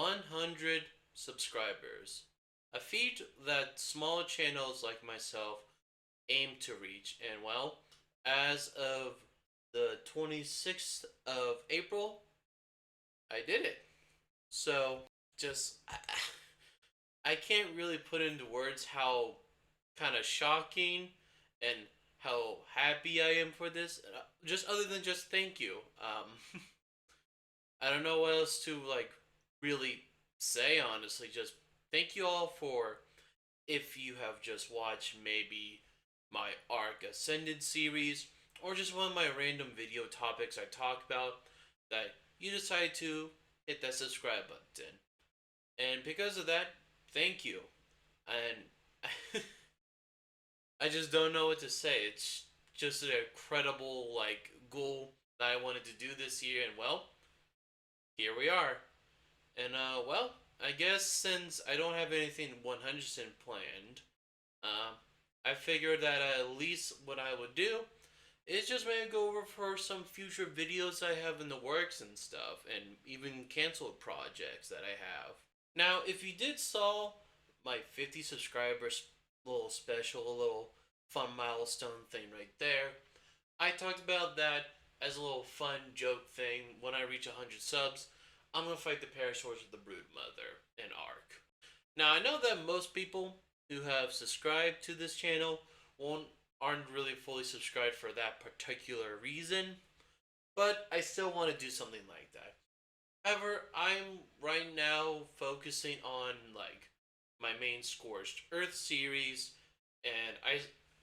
100 subscribers. A feat that small channels like myself aim to reach. And well, as of the 26th of April, I did it. So, just I can't really put into words how kind of shocking and how happy I am for this. Just other than just thank you. I don't know what else to like really say honestly. Just thank you all for if you have just watched maybe my Arc Ascended series or just one of my random video topics I talk about that you decide to hit that subscribe button. And because of that, thank you. And I just don't know what to say. It's just an incredible like goal that I wanted to do this year and well, here we are. And well, I guess since I don't have anything 100% planned, uh, I figured that at least what I would do is just maybe go over for some future videos I have in the works and stuff, and even canceled projects that I have. Now, if you did saw my 50 subscribers little special, little fun milestone thing right there, I talked about that as a little fun joke thing. When I reach 100 subs, I'm gonna fight the Parasaurs with the Brood Mother in Arc. Now, I know that most people who have subscribed to this channel won't aren't really fully subscribed for that particular reason, but I still want to do something like that. However, I'm right now focusing on like my main Scorched Earth series, and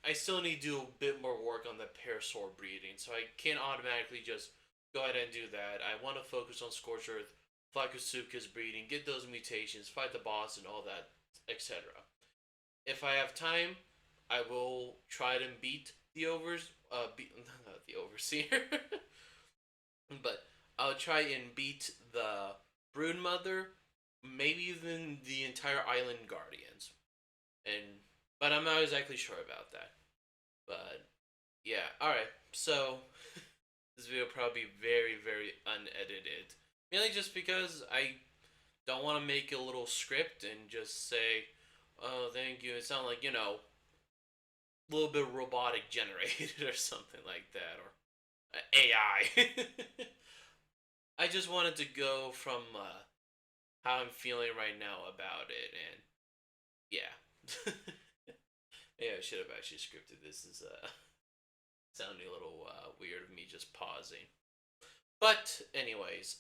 I still need to do a bit more work on the Parasaur breeding, so I can't automatically just go ahead and do that. I want to focus on Scorched Earth, Flykosuka's breeding, get those mutations, fight the boss, and all that, etc. If I have time, I will try to beat the not the overseer, but I'll try and beat the Broodmother, maybe even the entire Island Guardians, and but I'm not exactly sure about that. But yeah, all right. So this video will probably be very unedited, mainly just because I don't want to make a little script and just say, "Oh, thank you." It sounds like a little bit robotic generated or something like that, or AI. I just wanted to go from how I'm feeling right now about it, and yeah. Yeah, I should have actually scripted this. Is sounding a little weird of me just pausing. But anyways,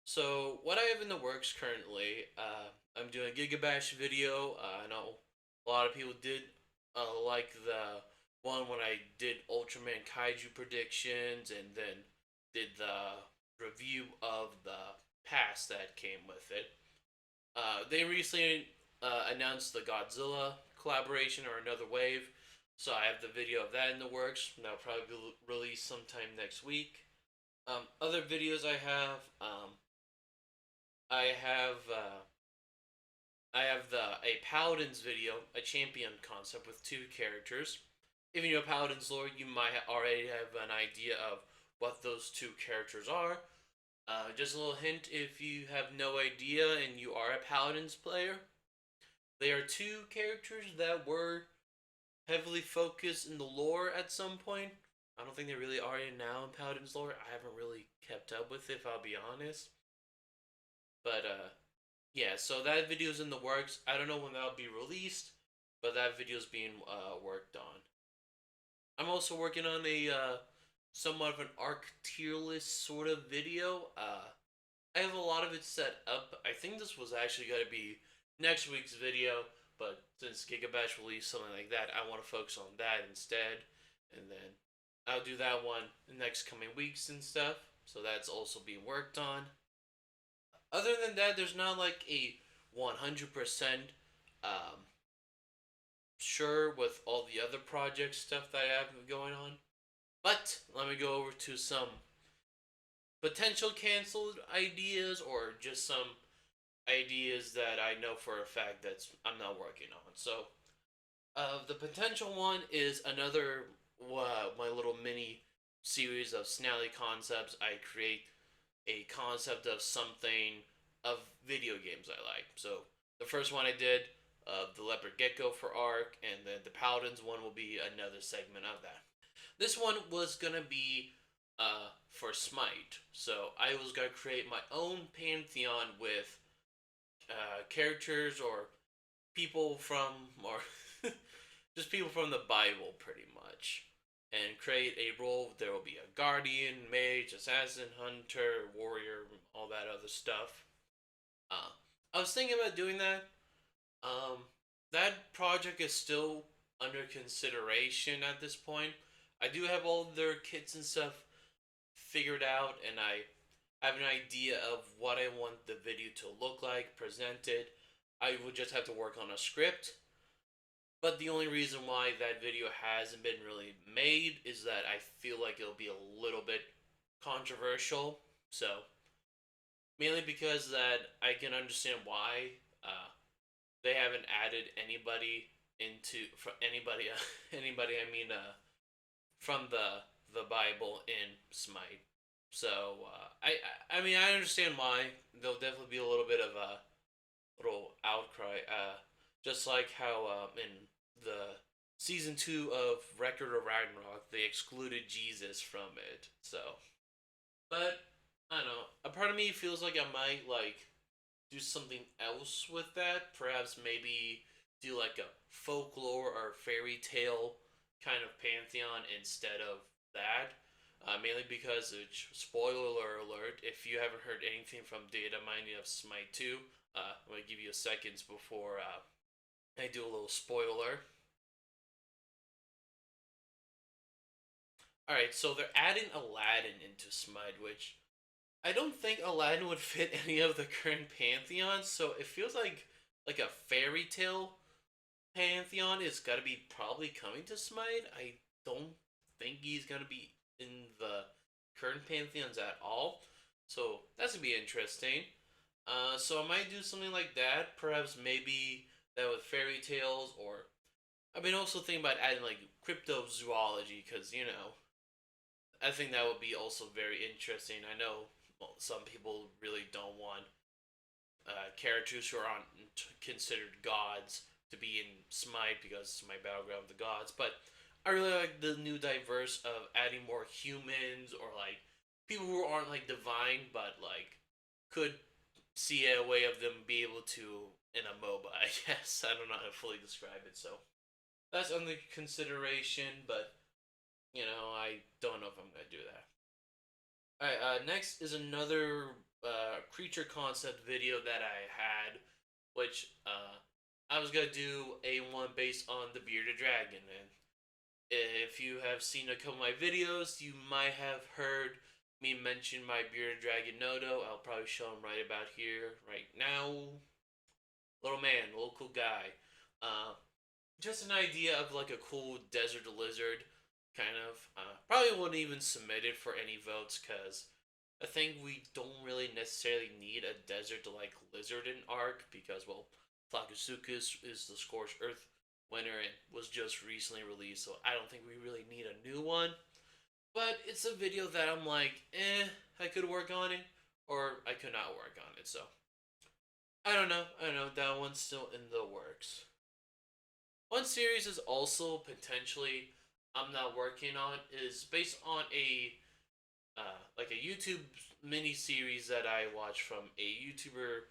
so what I have in the works currently, I'm doing a Gigabash video. I know a lot of people did like the one when I did Ultraman Kaiju predictions, and then did the review of the past that came with it. They recently announced the Godzilla collaboration or another wave, so I have the video of that in the works. That'll probably be released sometime next week. Other videos I have I have a Paladins video, a champion concept with two characters. If you know Paladins lore, you might already have an idea of what those two characters are. Just a little hint if you have no idea and you are a Paladins player. They are two characters that were heavily focused in the lore at some point. I don't think they really are in now in Paladins lore. I haven't really kept up with it, if I'll be honest. But yeah, so that video's in the works. I don't know when that'll be released, but that video's being worked on. I'm also working on a somewhat of an arc tier list sort of video. I have a lot of it set up. I think this was actually going to be next week's video, but since Gigabash released something like that, I want to focus on that instead, and then I'll do that one in the next coming weeks and stuff. So that's also being worked on. Other than that, there's not like a 100% um, sure with all the other project stuff that I have going on. But let me go over to some potential canceled ideas or just some ideas that I know for a fact that I'm not working on. So, the potential one is another my little mini series of Snally concepts. I create a concept of something, of video games I like. So the first one I did, the Leopard Gecko for Ark, and then the Paladins one will be another segment of that. This one was gonna be for Smite. So I was gonna create my own pantheon with characters or people from or just people from the Bible, pretty much, and create a role. There will be a guardian, mage, assassin, hunter, warrior, all that other stuff. Uh, I was thinking about doing that. Um, that project is still under consideration at this point. I do have all their kits and stuff figured out, and I have an idea of what I want the video to look like, presented. I would just have to work on a script. But the only reason why that video hasn't been really made is that I feel like it'll be a little bit controversial. So, mainly because that I can understand why they haven't added anybody into for anybody anybody I mean from the Bible in Smite. So I mean I understand why there'll definitely be a little bit of a little outcry. Just like how in the season 2 of Record of Ragnarok they excluded Jesus from it. So, but I don't know. A part of me feels like I might like do something else with that. Perhaps maybe do like a folklore or fairy tale kind of pantheon instead of that. Mainly because, spoiler alert, if you haven't heard anything from Data Mining of Smite 2, I'm going to give you a seconds before I do a little spoiler. Alright, so they're adding Aladdin into Smite, which I don't think Aladdin would fit any of the current pantheons, so it feels like a fairy tale pantheon is gotta be probably coming to Smite. I don't think he's gonna be in the current pantheons at all. So that's gonna be interesting. So I might do something like that. Perhaps maybe that with fairy tales, or I've been also thinking about adding like cryptozoology because I think that would be also very interesting. I know some people really don't want characters who aren't considered gods to be in Smite because Smite Battleground of the Gods, but I really like the new diverse of adding more humans or like people who aren't like divine but like could see a way of them be able to in a MOBA. I guess I don't know how to fully describe it, so that's under consideration. But I don't know if I'm gonna do that. All right. Next is another creature concept video that I had, which I was gonna do a one based on the bearded dragon. And if you have seen a couple of my videos, you might have heard me mention my bearded dragon Nodo. I'll probably show him right about here, right now. Little man, little cool guy. Uh, just an idea of like a cool desert lizard, kind of. Probably wouldn't even submit it for any votes because I think we don't really necessarily need a desert like lizard in Ark because, well, Flakusukus is the Scorched Earth winner and was just recently released, so I don't think we really need a new one. But it's a video that I'm like, I could work on it, or I could not work on it, so I don't know. I don't know. That one's still in the works. One series is also potentially I'm not working on is based on a like a YouTube mini series that I watched from a YouTuber,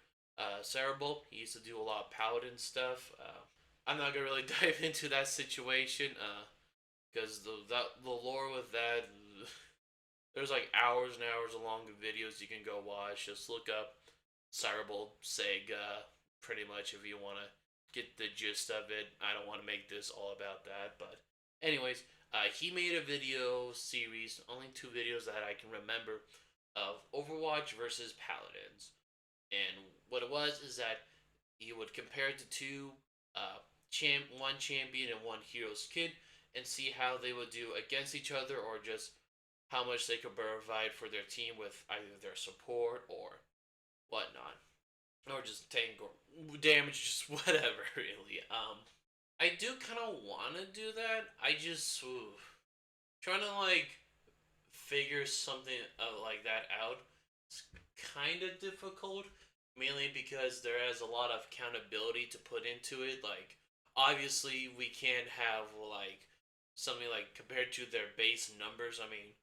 Cerebral. He used to do a lot of Paladin stuff. I'm not gonna really dive into that situation because the lore with that, there's like hours and hours of long videos you can go watch. Just look up Cerebral Sega, pretty much if you want to get the gist of it. I don't want to make this all about that, but anyways, he made a video series, only 2 videos that I can remember, of Overwatch versus Paladins. And what it was is that he would compare the two, one champion and one hero's kid, and see how they would do against each other, or just how much they could provide for their team with either their support or whatnot, or just tank or damage, just whatever. Really, I do kind of want to do that. I just trying to like figure something like that out. It's kind of difficult mainly because there has a lot of accountability to put into it. Like, obviously, we can't have like something like compared to their base numbers. I mean,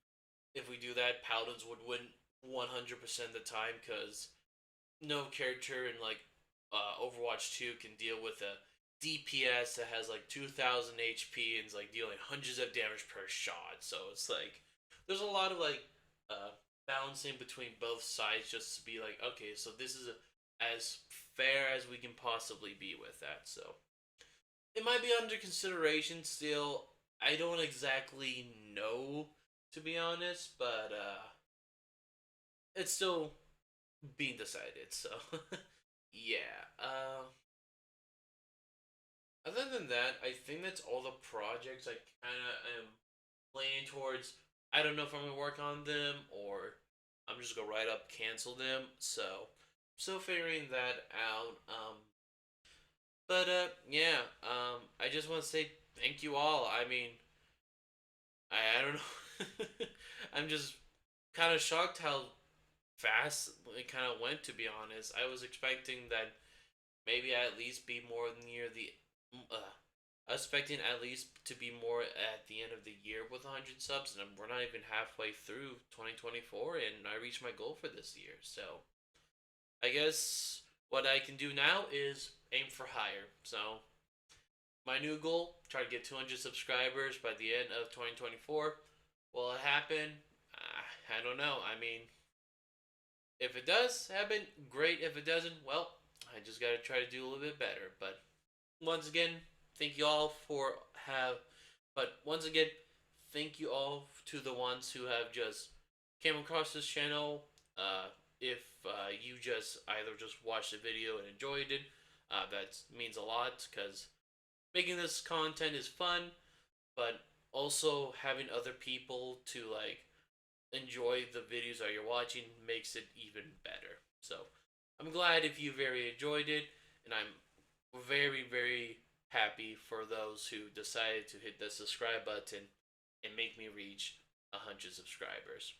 if we do that, Paladins would win 100% of the time because no character in like Overwatch 2 can deal with a DPS that has like 2000 HP and is like dealing hundreds of damage per shot. So it's like there's a lot of like uh, balancing between both sides just to be like, okay, so this is as fair as we can possibly be with that. So it might be under consideration still. I don't exactly know, to be honest, but it's still being decided. So yeah. Other than that, I think that's all the projects I kind of am leaning towards. I don't know if I'm gonna work on them or I'm just gonna write up cancel them. So still figuring that out. But yeah. I just want to say thank you all. I mean, I don't know. I'm just kind of shocked how fast it kind of went. To be honest, I was expecting that maybe at least be more near the. I was expecting at least to be more at the end of the year with 100 subs, and we're not even halfway through 2024, and I reached my goal for this year. So I guess what I can do now is aim for higher. So my new goal: try to get 200 subscribers by the end of 2024. Will it happen? I don't know. I mean, if it does happen, great. If it doesn't, well, I just gotta try to do a little bit better. But once again, thank you all for have. But once again, thank you all to the ones who have just came across this channel. If you just either just watched the video and enjoyed it, that means a lot because making this content is fun, but also having other people to like enjoy the videos that you're watching makes it even better. So I'm glad if you very enjoyed it, and I'm very happy for those who decided to hit the subscribe button and make me reach 100 subscribers.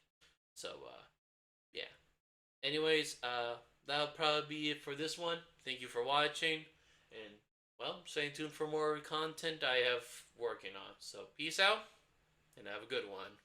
So yeah. Anyways, that'll probably be it for this one. Thank you for watching, and well, stay tuned for more content I have working on. So peace out, and have a good one.